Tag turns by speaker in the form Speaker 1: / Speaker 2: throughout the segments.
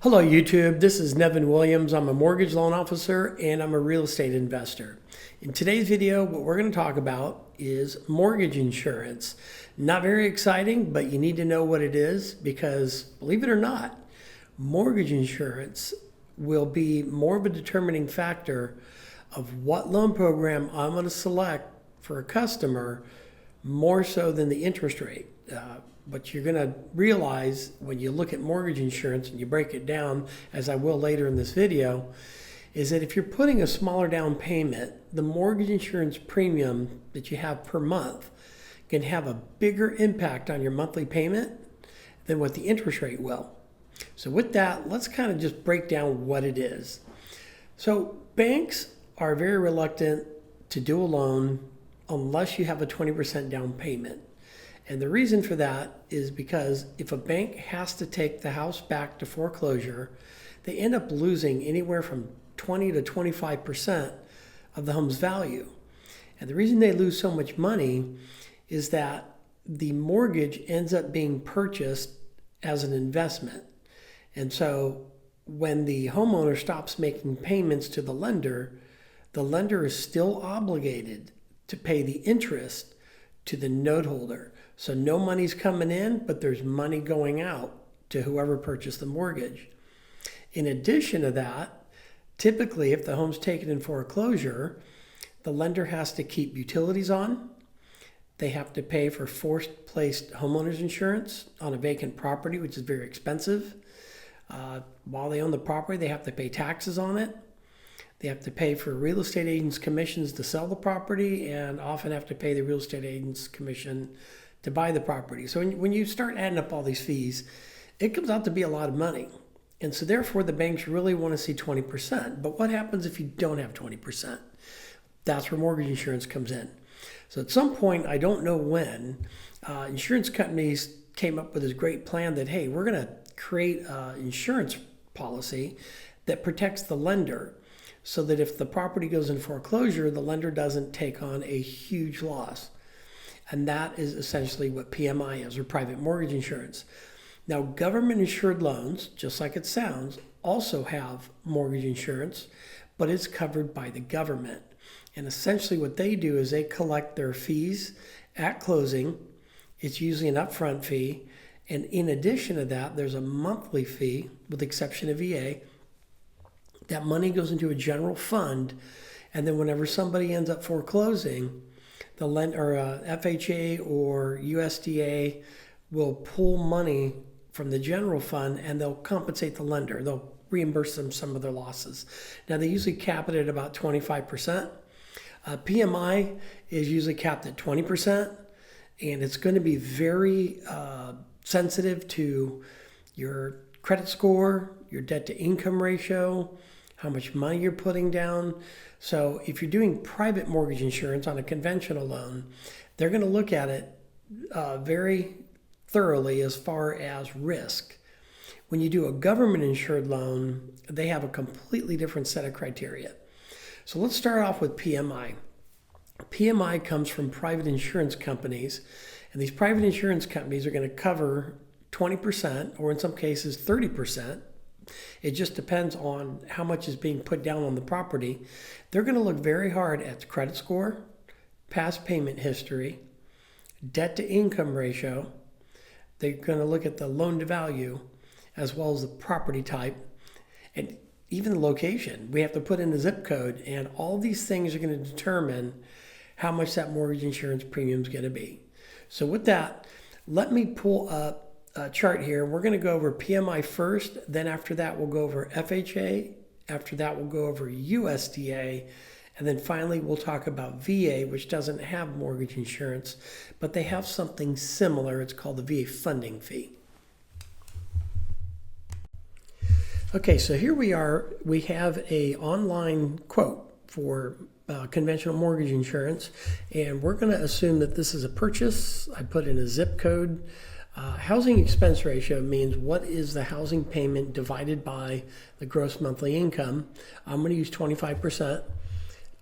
Speaker 1: Hello YouTube, this is Nevin Williams. I'm a mortgage loan officer and I'm a real estate investor. In today's video, what we're going to talk about is mortgage insurance. Not very exciting, but you need to know what it is because, believe it or not, mortgage insurance will be more of a determining factor of what loan program I'm going to select for a customer, more so than the interest rate. But you're going to realize when you look at mortgage insurance and you break it down, as I will later in this video, is that if you're putting a smaller down payment, the mortgage insurance premium that you have per month can have a bigger impact on your monthly payment than what the interest rate will. So with that, let's kind of just break down what it is. So banks are very reluctant to do a loan unless you have a 20% down payment. And the reason for that is because if a bank has to take the house back to foreclosure, they end up losing anywhere from 20 to 25% of the home's value. And the reason they lose so much money is that the mortgage ends up being purchased as an investment. And so when the homeowner stops making payments to the lender is still obligated to pay the interest to the note holder. So no money's coming in, but there's money going out to whoever purchased the mortgage. In addition to that, typically if the home's taken in foreclosure, the lender has to keep utilities on. They have to pay for forced placed homeowners insurance on a vacant property, which is very expensive. While they own the property, they have to pay taxes on it. They have to pay for real estate agents' commissions to sell the property and often have to pay the real estate agent's commission to buy the property. So when you start adding up all these fees, it comes out to be a lot of money. And so therefore the banks really want to see 20%. But what happens if you don't have 20%? That's where mortgage insurance comes in. So at some point, I don't know when, insurance companies came up with this great plan that, hey, we're going to create an insurance policy that protects the lender so that if the property goes in foreclosure, the lender doesn't take on a huge loss. And that is essentially what PMI is, or private mortgage insurance. Now, government insured loans, just like it sounds, also have mortgage insurance, but it's covered by the government. And essentially what they do is they collect their fees at closing. It's usually an upfront fee. And in addition to that, there's a monthly fee, with the exception of VA. That money goes into a general fund. And then whenever somebody ends up foreclosing, the FHA or USDA will pull money from the general fund and they'll compensate the lender. They'll reimburse them some of their losses. Now, they usually cap it at about 25%. PMI is usually capped at 20%, and it's going to be very sensitive to your credit score, your debt to income ratio, how much money you're putting down. So if you're doing private mortgage insurance on a conventional loan, they're going to look at it very thoroughly as far as risk. When you do a government insured loan, they have a completely different set of criteria. So let's start off with PMI. PMI comes from private insurance companies, and these private insurance companies are going to cover 20%, or in some cases 30%. It just depends on how much is being put down on the property. They're going to look very hard at the credit score, past payment history, debt to income ratio. They're going to look at the loan to value, as well as the property type, and even the location. We have to put in the zip code, and all these things are going to determine how much that mortgage insurance premium is going to be. So with that, let me pull up a chart here. We're going to go over PMI first, then after that we'll go over FHA, after that we'll go over USDA, and then finally we'll talk about VA, which doesn't have mortgage insurance, but they have something similar. It's called the VA funding fee. Okay, so here we are. We have a online quote for conventional mortgage insurance, and we're going to assume that this is a purchase. I put in a zip code. Housing expense ratio means what is the housing payment divided by the gross monthly income. I'm going to use 25%.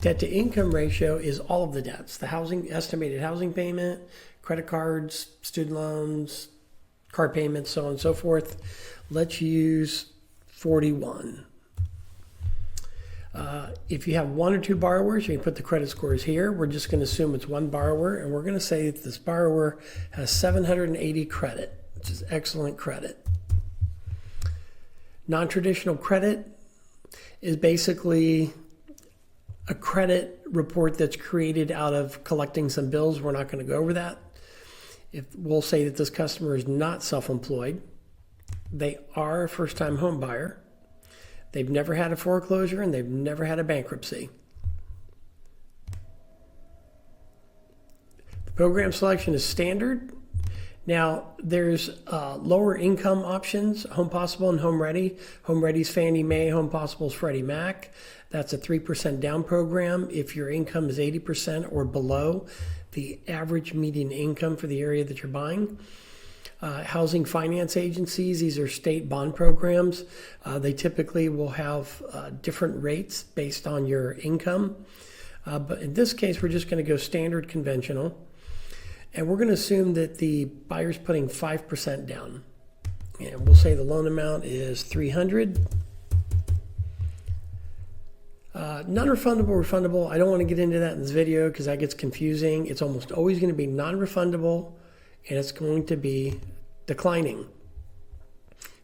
Speaker 1: Debt to income ratio is all of the debts, the estimated housing payment, credit cards, student loans, car payments, so on and so forth. Let's use 41. If you have one or two borrowers, you can put the credit scores here. We're just going to assume it's one borrower, and we're going to say that this borrower has 780 credit, which is excellent credit. Non-traditional credit is basically a credit report that's created out of collecting some bills. We're not going to go over that. If we'll say that this customer is not self-employed, they are a first-time home buyer, they've never had a foreclosure, and they've never had a bankruptcy. The program selection is standard. Now, there's lower income options, Home Possible and Home Ready. Home Ready's Fannie Mae, Home Possible's Freddie Mac. That's a 3% down program. If your income is 80% or below the average median income for the area that you're buying. Housing finance agencies, these are state bond programs. They typically will have different rates based on your income. But in this case, we're just going to go standard conventional. And we're going to assume that the buyer's putting 5% down. And we'll say the loan amount is $300. Non-refundable, refundable. I don't want to get into that in this video because that gets confusing. It's almost always going to be non-refundable, and it's going to be declining.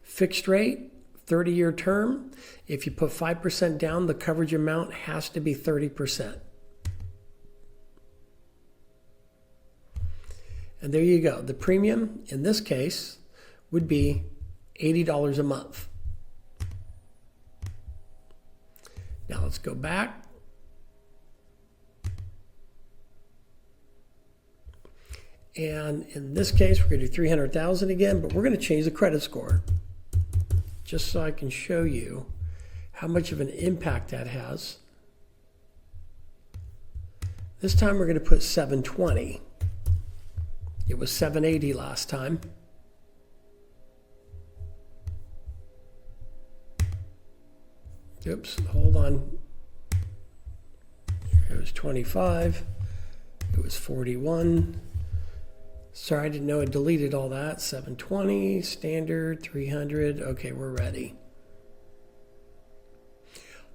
Speaker 1: Fixed rate, 30-year term. If you put 5% down, the coverage amount has to be 30%. And there you go. The premium in this case would be $80 a month. Now let's go back. And in this case, we're going to do 300,000 again, but we're going to change the credit score just so I can show you how much of an impact that has. This time we're going to put 720. It was 780 last time. Oops, hold on. It was 25. It was 41. Sorry, I didn't know it deleted all that. 720, standard, 300. Okay, we're ready.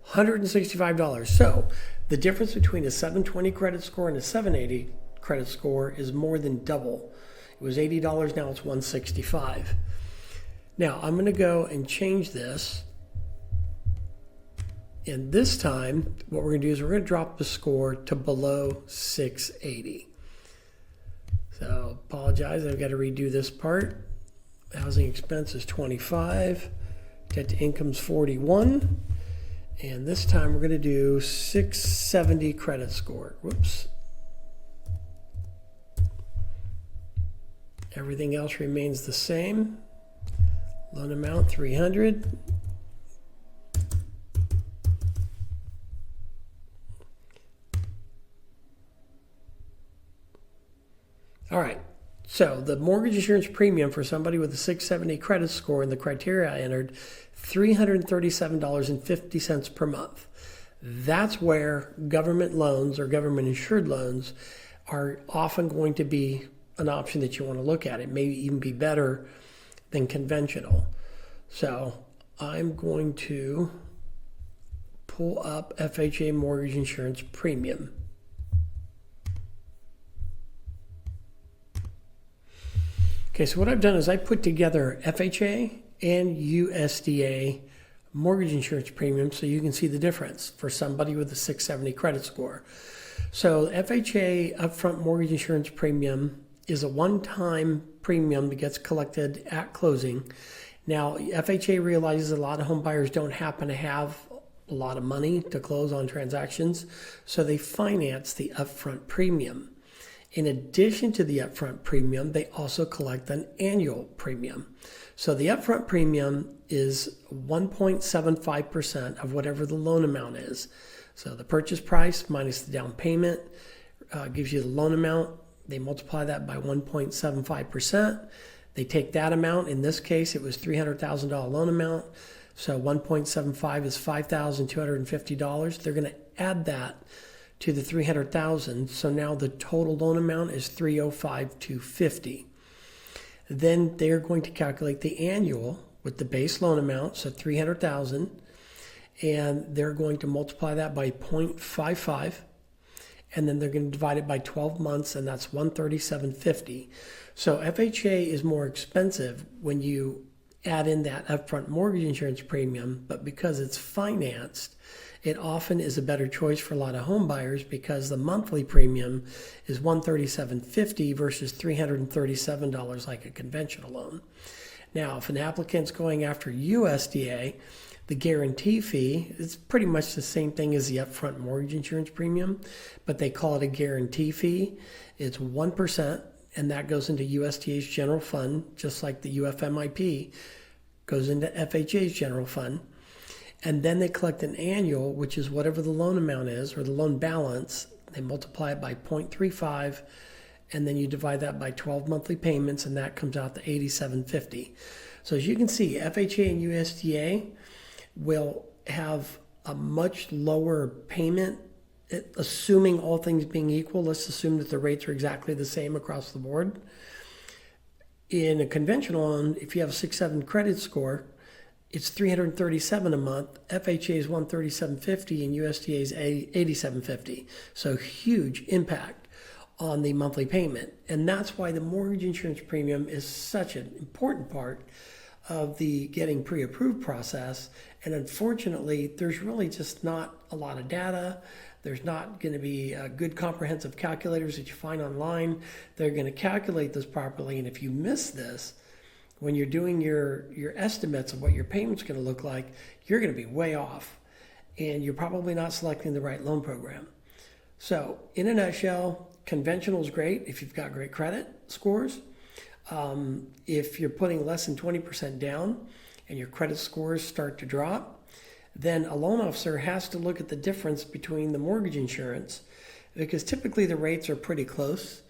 Speaker 1: $165. So the difference between a 720 credit score and a 780 credit score is more than double. It was $80, now it's $165. Now I'm going to go and change this. And this time, what we're going to do is we're going to drop the score to below 680. So apologize, I've got to redo this part. Housing expense is 25. Debt to income's 41. And this time we're going to do 670 credit score. Whoops. Everything else remains the same. Loan amount 300. All right, so the mortgage insurance premium for somebody with a 670 credit score and the criteria I entered, $337.50 per month. That's where government loans or government insured loans are often going to be an option that you want to look at. It may even be better than conventional. So I'm going to pull up FHA mortgage insurance premium. Okay, so what I've done is I put together FHA and USDA mortgage insurance premium so you can see the difference for somebody with a 670 credit score. So FHA upfront mortgage insurance premium is a one-time premium that gets collected at closing. Now, FHA realizes a lot of home buyers don't happen to have a lot of money to close on transactions, so they finance the upfront premium. In addition to the upfront premium, they also collect an annual premium. So the upfront premium is 1.75% of whatever the loan amount is. So the purchase price minus the down payment gives you the loan amount. They multiply that by 1.75%. They take that amount. In this case, it was $300,000 loan amount. So 1.75 is $5,250. They're going to add that to the $300,000. So now the total loan amount is $305,250. Then they're going to calculate the annual, with the base loan amount, so $300,000, and they're going to multiply that by 0.55, and then they're going to divide it by 12 months, and that's $137.50. So FHA is more expensive when you add in that upfront mortgage insurance premium, but because it's financed, it often is a better choice for a lot of home buyers because the monthly premium is $137.50 versus $337 like a conventional loan. Now, if an applicant's going after USDA, the guarantee fee is pretty much the same thing as the upfront mortgage insurance premium, but they call it a guarantee fee. It's 1%, and that goes into USDA's general fund, just like the UFMIP goes into FHA's general fund. And then they collect an annual, which is whatever the loan amount is, or the loan balance. They multiply it by 0.35, and then you divide that by 12 monthly payments, and that comes out to $87.50. So as you can see, FHA and USDA will have a much lower payment, assuming all things being equal. Let's assume that the rates are exactly the same across the board. In a conventional loan, if you have a 670 credit score, it's $337 a month. FHA is $137.50 and USDA is $87.50. So huge impact on the monthly payment. And that's why the mortgage insurance premium is such an important part of the getting pre-approved process. And unfortunately, there's really just not a lot of data. There's not going to be good comprehensive calculators that you find online. They're going to calculate this properly. And if you miss this, when you're doing your estimates of what your payment's going to look like, you're going to be way off. And you're probably not selecting the right loan program. So in a nutshell, conventional is great if you've got great credit scores. If you're putting less than 20% down and your credit scores start to drop, then a loan officer has to look at the difference between the mortgage insurance, because typically the rates are pretty close.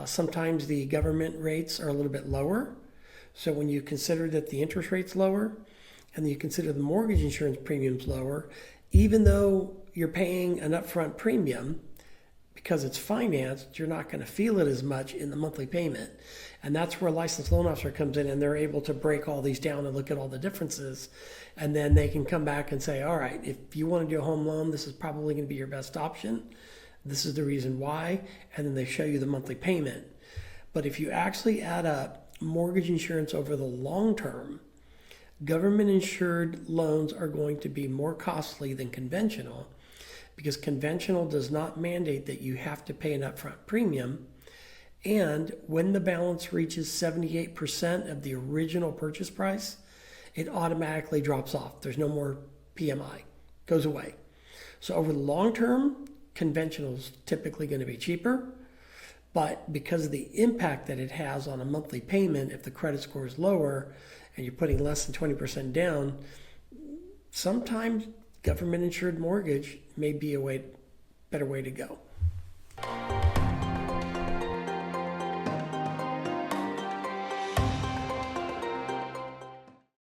Speaker 1: Sometimes the government rates are a little bit lower. So when you consider that the interest rate's lower and you consider the mortgage insurance premium's lower, even though you're paying an upfront premium, because it's financed, you're not going to feel it as much in the monthly payment. And that's where a licensed loan officer comes in, and they're able to break all these down and look at all the differences. And then they can come back and say, all right, if you want to do a home loan, this is probably going to be your best option. This is the reason why. And then they show you the monthly payment. But if you actually add up mortgage insurance over the long term, government insured loans are going to be more costly than conventional, because conventional does not mandate that you have to pay an upfront premium. And when the balance reaches 78% of the original purchase price, it automatically drops off. There's no more PMI, goes away. So over the long term, conventional is typically going to be cheaper. But because of the impact that it has on a monthly payment, if the credit score is lower and you're putting less than 20% down, sometimes government insured mortgage may be a better way to go.